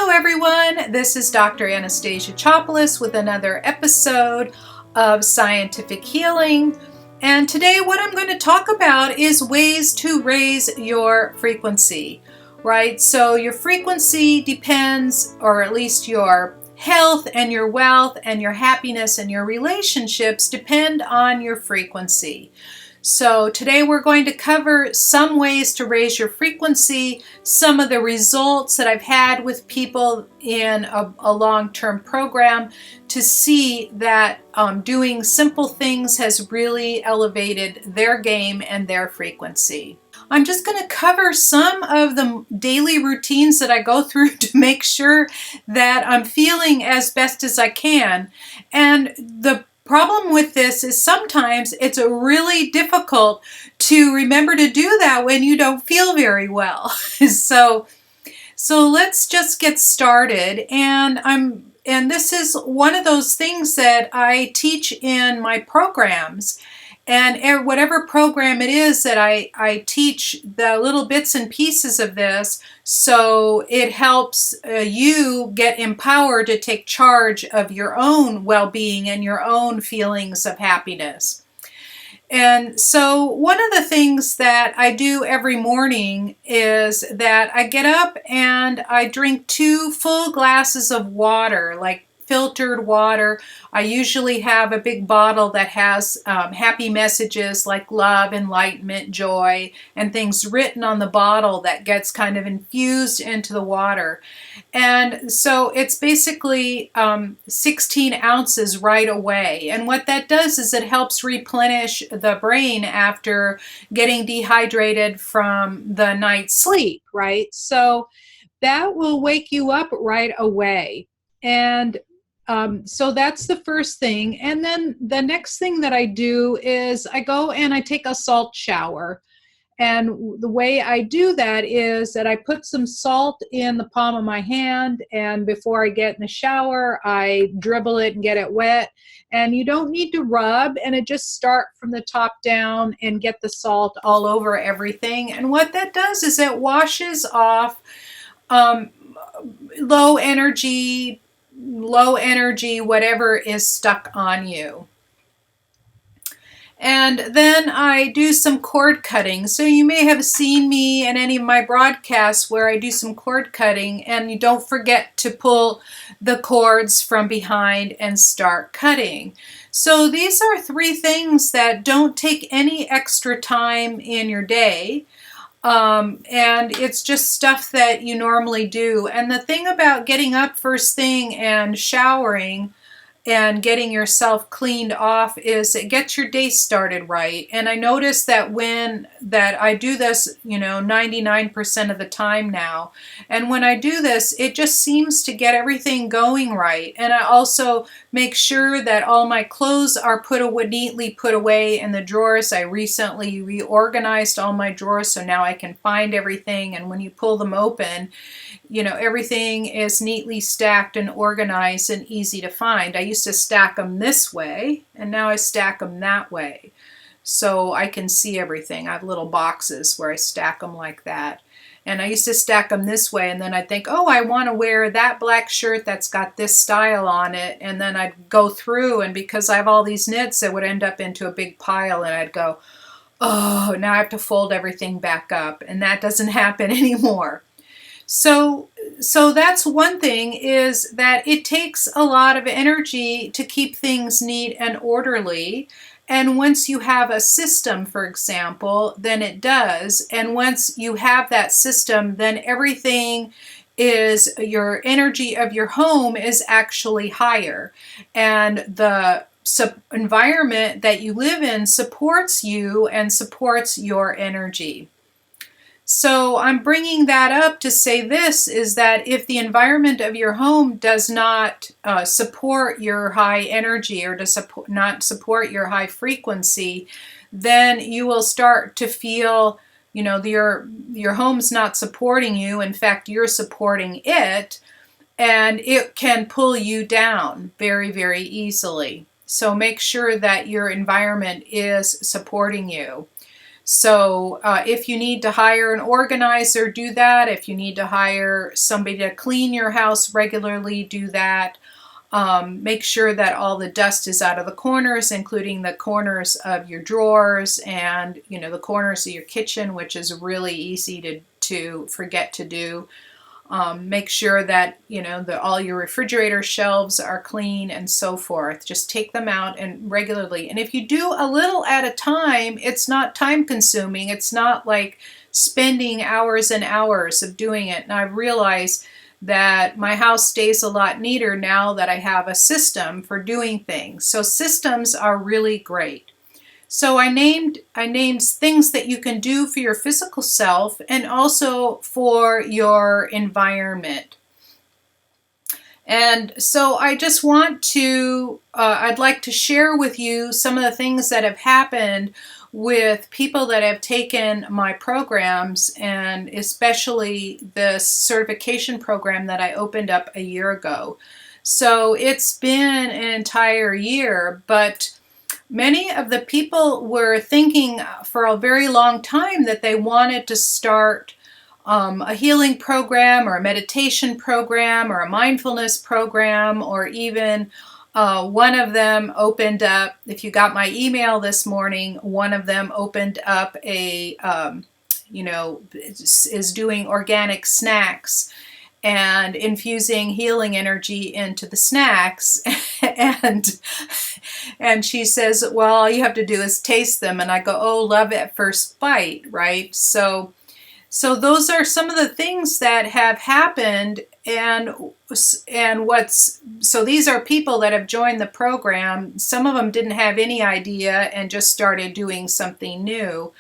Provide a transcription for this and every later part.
Hello everyone, this is Dr. Anastasia Chopoulos with another episode of Scientific Healing. And today what I'm going to talk about is ways to raise your frequency, right? So your frequency depends, or at least your health and your wealth and your happiness and your relationships depend on your frequency. So today we're going to cover some ways to raise your frequency, some of the results that I've had with people in a long-term program to see that doing simple things has really elevated their game and their frequency. I'm just going to cover some of the daily routines that I go through to make sure that I'm feeling as best as I can. And the problem with this is sometimes it's really difficult to remember to do that when you don't feel very well. So let's just get started. And this is one of those things that I teach in my programs. And whatever program it is that I teach the little bits and pieces of this, so it helps you get empowered to take charge of your own well-being and your own feelings of happiness. And so one of the things that I do every morning is that I get up and I drink 2 full glasses of water, like filtered water. I usually have a big bottle that has happy messages like love, enlightenment, joy, and things written on the bottle that gets kind of infused into the water. And so it's basically 16 ounces right away. And what that does is it helps replenish the brain after getting dehydrated from the night's sleep, right? So that will wake you up right away. And so that's the first thing. And then the next thing that I do is I go and I take a salt shower. And the way I do that is that I put some salt in the palm of my hand, and before I get in the shower, I dribble it and get it wet. And you don't need to rub, and it just start from the top down and get the salt all over everything. And what that does is it washes off low energy, whatever is stuck on you. And then I do some cord cutting. So you may have seen me in any of my broadcasts where I do some cord cutting, and you don't forget to pull the cords from behind and start cutting. So these are 3 things that don't take any extra time in your day. And it's just stuff that you normally do. And the thing about getting up first thing and showering and getting yourself cleaned off is it gets your day started right. And I notice that I do this, 99% of the time now. And when I do this, it just seems to get everything going right. And I also make sure that all my clothes are neatly put away in the drawers. I recently reorganized all my drawers, so now I can find everything. And when you pull them open, everything is neatly stacked and organized and easy to find. I used to stack them this way, and now I stack them that way, so I can see everything. I have little boxes where I stack them like that. And I used to stack them this way, and then I'd think, oh, I want to wear that black shirt that's got this style on it. And then I'd go through, and because I have all these knits, it would end up into a big pile, and I'd go, oh, now I have to fold everything back up. And that doesn't happen anymore. So that's one thing, is that it takes a lot of energy to keep things neat and orderly. And once you have a system, for example, then it does. And once you have that system, then everything is, your energy of your home is actually higher. And the environment that you live in supports you and supports your energy. So I'm bringing that up to say this, is that if the environment of your home does not support your high energy, or not support your high frequency, then you will start to feel, your home's not supporting you. In fact, you're supporting it, and it can pull you down very, very easily. So make sure that your environment is supporting you. So if you need to hire an organizer, do that. If you need to hire somebody to clean your house regularly, do that. Make sure that all the dust is out of the corners, including the corners of your drawers and, the corners of your kitchen, which is really easy to forget to do. Make sure that, all your refrigerator shelves are clean and so forth. Just take them out and regularly. And if you do a little at a time, it's not time consuming. It's not like spending hours and hours of doing it. And I've realized that my house stays a lot neater now that I have a system for doing things. So systems are really great. So I named things that you can do for your physical self and also for your environment. And so I just want to, I'd like to share with you some of the things that have happened with people that have taken my programs, and especially the certification program that I opened up a year ago. So it's been an entire year, but many of the people were thinking for a very long time that they wanted to start a healing program or a meditation program or a mindfulness program, or even one of them opened up, if you got my email this morning, one of them opened up is doing organic snacks and infusing healing energy into the snacks. and she says, well, all you have to do is taste them. And I go, oh, love at first bite, right? So those are some of the things that have happened. So these are people that have joined the program. Some of them didn't have any idea and just started doing something new.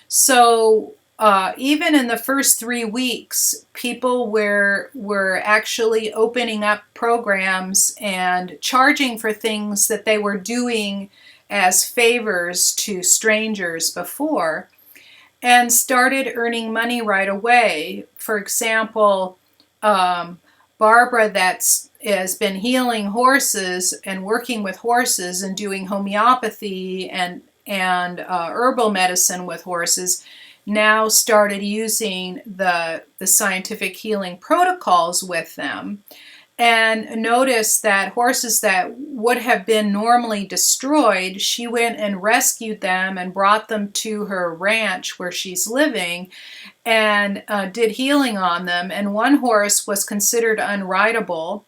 So even in the first 3 weeks, people were actually opening up programs and charging for things that they were doing as favors to strangers before, and started earning money right away. For example, Barbara has been healing horses and working with horses and doing homeopathy and herbal medicine with horses, now started using the scientific healing protocols with them, and noticed that horses that would have been normally destroyed, she went and rescued them and brought them to her ranch where she's living and did healing on them. And one horse was considered unrideable,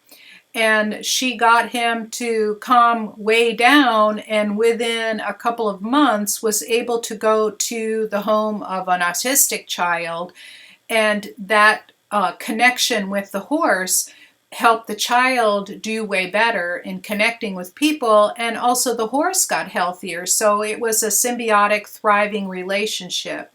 and she got him to calm way down, and within a couple of months was able to go to the home of an autistic child, and that connection with the horse helped the child do way better in connecting with people, and also the horse got healthier. So it was a symbiotic, thriving relationship.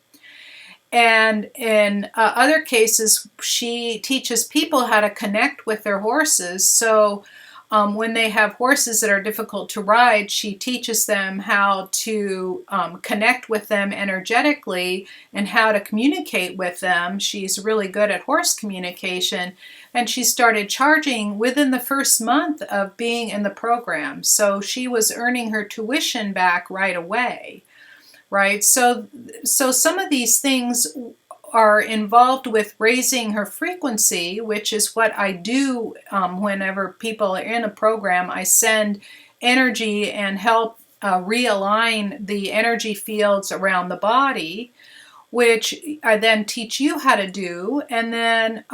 And in other cases, she teaches people how to connect with their horses. So when they have horses that are difficult to ride, she teaches them how to connect with them energetically and how to communicate with them. She's really good at horse communication, and she started charging within the first month of being in the program. So she was earning her tuition back right away. Right, so some of these things are involved with raising her frequency, which is what I do whenever people are in a program. I send energy and help realign the energy fields around the body, which I then teach you how to do. And then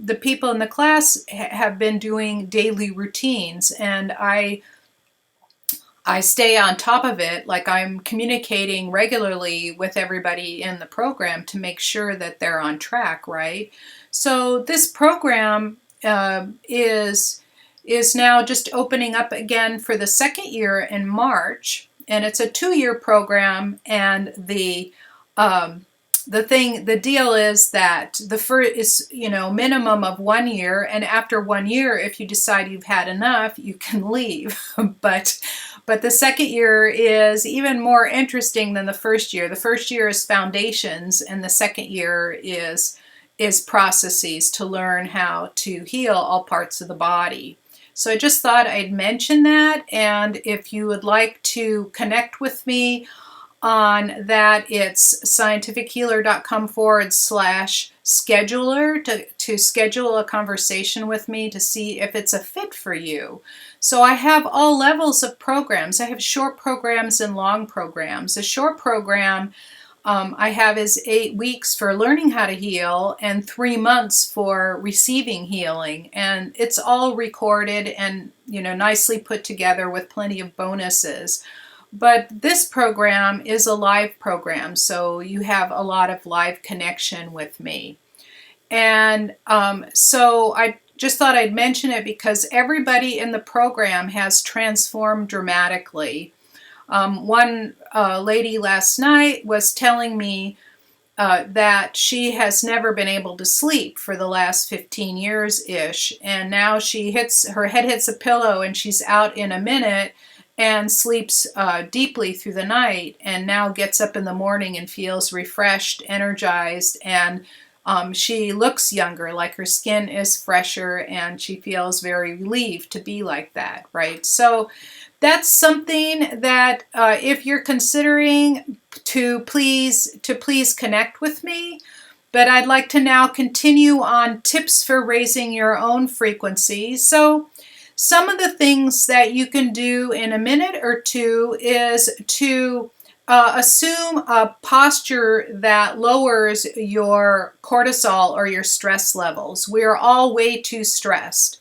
the people in the class have been doing daily routines, and I stay on top of it, like I'm communicating regularly with everybody in the program to make sure that they're on track, right? So this program is now just opening up again for the second year in March, and it's a 2-year program, and the deal is that the first is, minimum of 1 year, and after 1 year, if you decide you've had enough, you can leave. But the second year is even more interesting than the first year. The first year is foundations, and the second year is processes to learn how to heal all parts of the body. So I just thought I'd mention that, and if you would like to connect with me on that. It's scientifichealer.com/scheduler to schedule a conversation with me to see if it's a fit for you. So I have all levels of programs. I have short programs and long programs. A short program I have is 8 weeks for learning how to heal and 3 months for receiving healing. And it's all recorded and, nicely put together with plenty of bonuses. But this program is a live program, so you have a lot of live connection with me. And so I just thought I'd mention it because everybody in the program has transformed dramatically. One lady last night was telling me that she has never been able to sleep for the last 15 years-ish, and now her head hits a pillow and she's out in a minute and sleeps deeply through the night, and now gets up in the morning and feels refreshed, energized, and she looks younger, like her skin is fresher, and she feels very relieved to be like that, right? So that's something that if you're considering to please connect with me. But I'd like to now continue on tips for raising your own frequency. So some of the things that you can do in a minute or two is to assume a posture that lowers your cortisol or your stress levels. We are all way too stressed.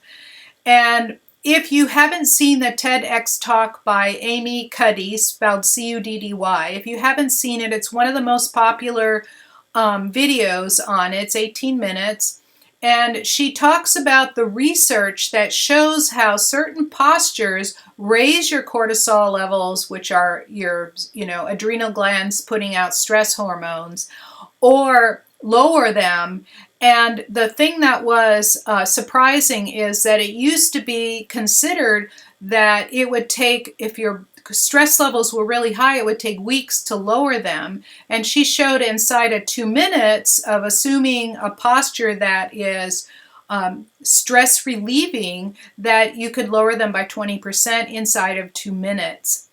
And if you haven't seen the TEDx talk by Amy Cuddy, spelled Cuddy, if you haven't seen it, it's one of the most popular videos on it. It's 18 minutes. And she talks about the research that shows how certain postures raise your cortisol levels, which are your, adrenal glands putting out stress hormones, or lower them. And the thing that was surprising is that it used to be considered that it would take, if your stress levels were really high, it would take weeks to lower them. And she showed inside of 2 minutes of assuming a posture that is stress relieving, that you could lower them by 20% inside of 2 minutes.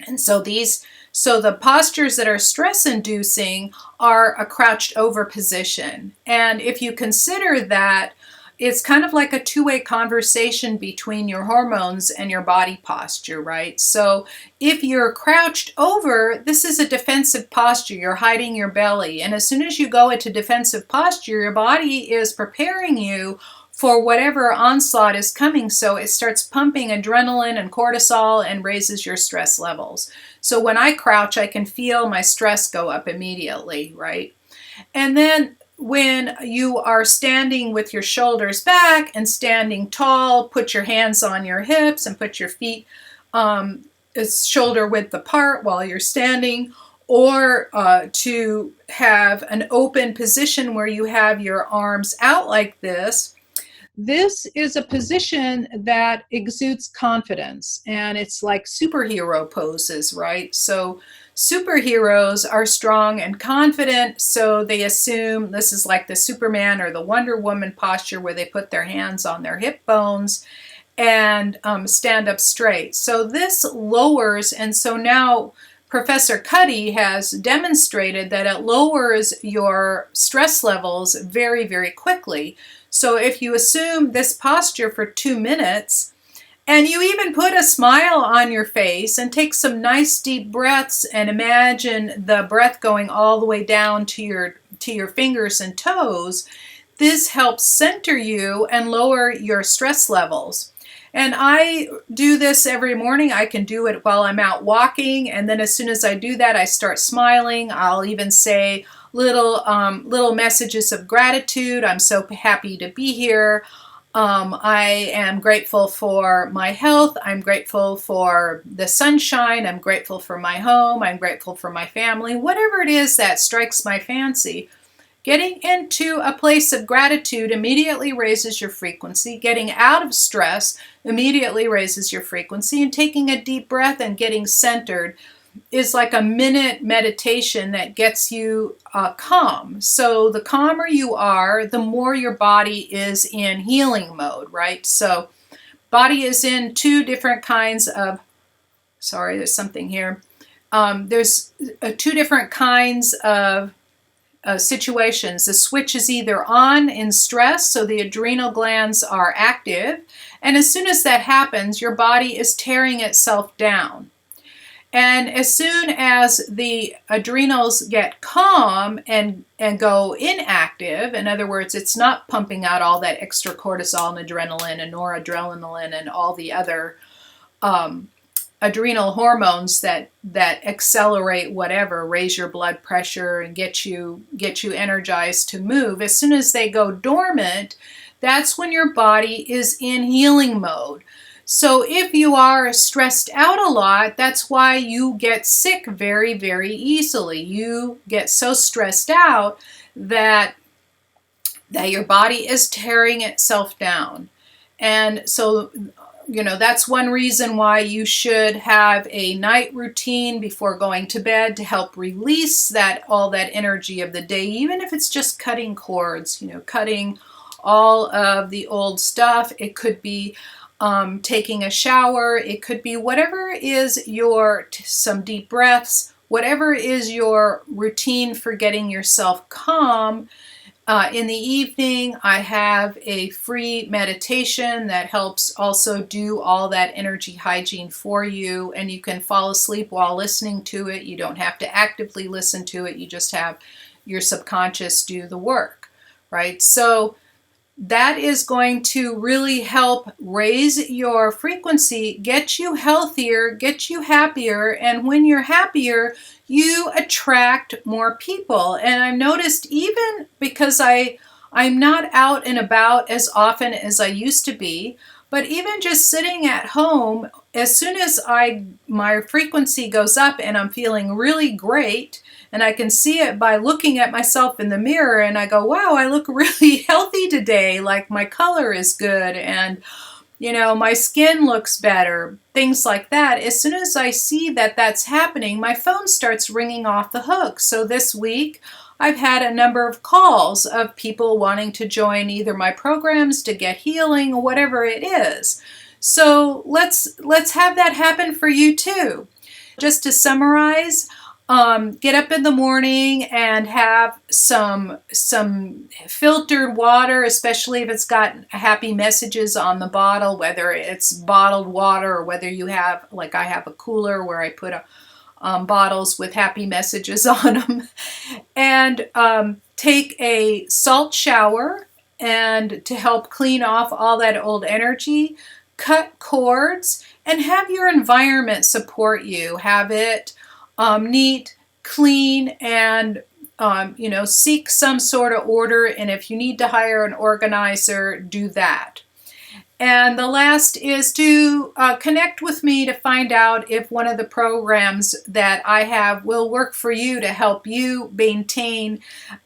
And so the postures that are stress inducing are a crouched over position. And if you consider that, it's kind of like a two-way conversation between your hormones and your body posture, right? So if you're crouched over, this is a defensive posture. You're hiding your belly. And as soon as you go into defensive posture, your body is preparing you for whatever onslaught is coming. So it starts pumping adrenaline and cortisol and raises your stress levels. So when I crouch, I can feel my stress go up immediately, right? And then when you are standing with your shoulders back and standing tall, put your hands on your hips and put your feet shoulder width apart while you're standing, or to have an open position where you have your arms out like this. This is a position that exudes confidence, and it's like superhero poses, right? So superheroes are strong and confident, so they assume this is like the Superman or the Wonder Woman posture where they put their hands on their hip bones and stand up straight. So this lowers, and so now Professor Cuddy has demonstrated that it lowers your stress levels very, very quickly. So if you assume this posture for 2 minutes, and you even put a smile on your face and take some nice deep breaths and imagine the breath going all the way down to your fingers and toes, this helps center you and lower your stress levels. And I do this every morning. I can do it while I'm out walking, and then as soon as I do that, I start smiling. I'll even say little messages of gratitude. I'm so happy to be here. I am grateful for my health. I'm grateful for the sunshine. I'm grateful for my home. I'm grateful for my family. Whatever it is that strikes my fancy. Getting into a place of gratitude immediately raises your frequency. Getting out of stress immediately raises your frequency. And taking a deep breath and getting centered is like a minute meditation that gets you calm. So the calmer you are, the more your body is in healing mode, right? So body is in two different kinds of, sorry, there's something here. there's two different kinds of situations. The switch is either on in stress, so the adrenal glands are active, and as soon as that happens, your body is tearing itself down. And as soon as the adrenals get calm and go inactive, in other words, it's not pumping out all that extra cortisol and adrenaline and noradrenaline and all the other adrenal hormones that accelerate whatever, raise your blood pressure and get you energized to move. As soon as they go dormant, that's when your body is in healing mode. So if you are stressed out a lot, that's why you get sick very, very easily. You get so stressed out that your body is tearing itself down. And so, that's one reason why you should have a night routine before going to bed to help release all that energy of the day, even if it's just cutting cords, cutting all of the old stuff. It could be taking a shower. It could be whatever is some deep breaths, whatever is your routine for getting yourself calm. In the evening, I have a free meditation that helps also do all that energy hygiene for you, and you can fall asleep while listening to it. You don't have to actively listen to it. You just have your subconscious do the work, right? So that is going to really help raise your frequency, get you healthier, get you happier, and when you're happier, you attract more people. And I've noticed, even because I'm not out and about as often as I used to be, but even just sitting at home, as soon as my frequency goes up and I'm feeling really great, and I can see it by looking at myself in the mirror, and I go, wow, I look really healthy today. Like, my color is good, and my skin looks better, things like that. As soon as I see that that's happening, my phone starts ringing off the hook. So this week, I've had a number of calls of people wanting to join either my programs to get healing or whatever it is. So let's have that happen for you too. Just to summarize, get up in the morning and have some filtered water, especially if it's got happy messages on the bottle, whether it's bottled water or whether you have, like I have a cooler where I put bottles with happy messages on them. And take a salt shower and to help clean off all that old energy. Cut cords and have your environment support you. Have it neat, clean, and seek some sort of order. And if you need to hire an organizer, do that. And the last is to connect with me to find out if one of the programs that I have will work for you to help you maintain,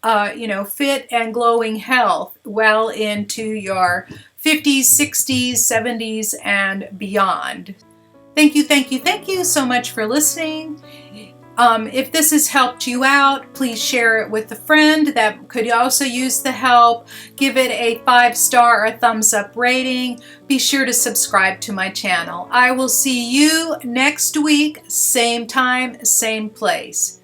fit and glowing health well into your 50s, 60s, 70s, and beyond. Thank you so much for listening. If this has helped you out, please share it with a friend that could also use the help. Give it a 5-star or thumbs up rating. Be sure to subscribe to my channel. I will see you next week, same time, same place.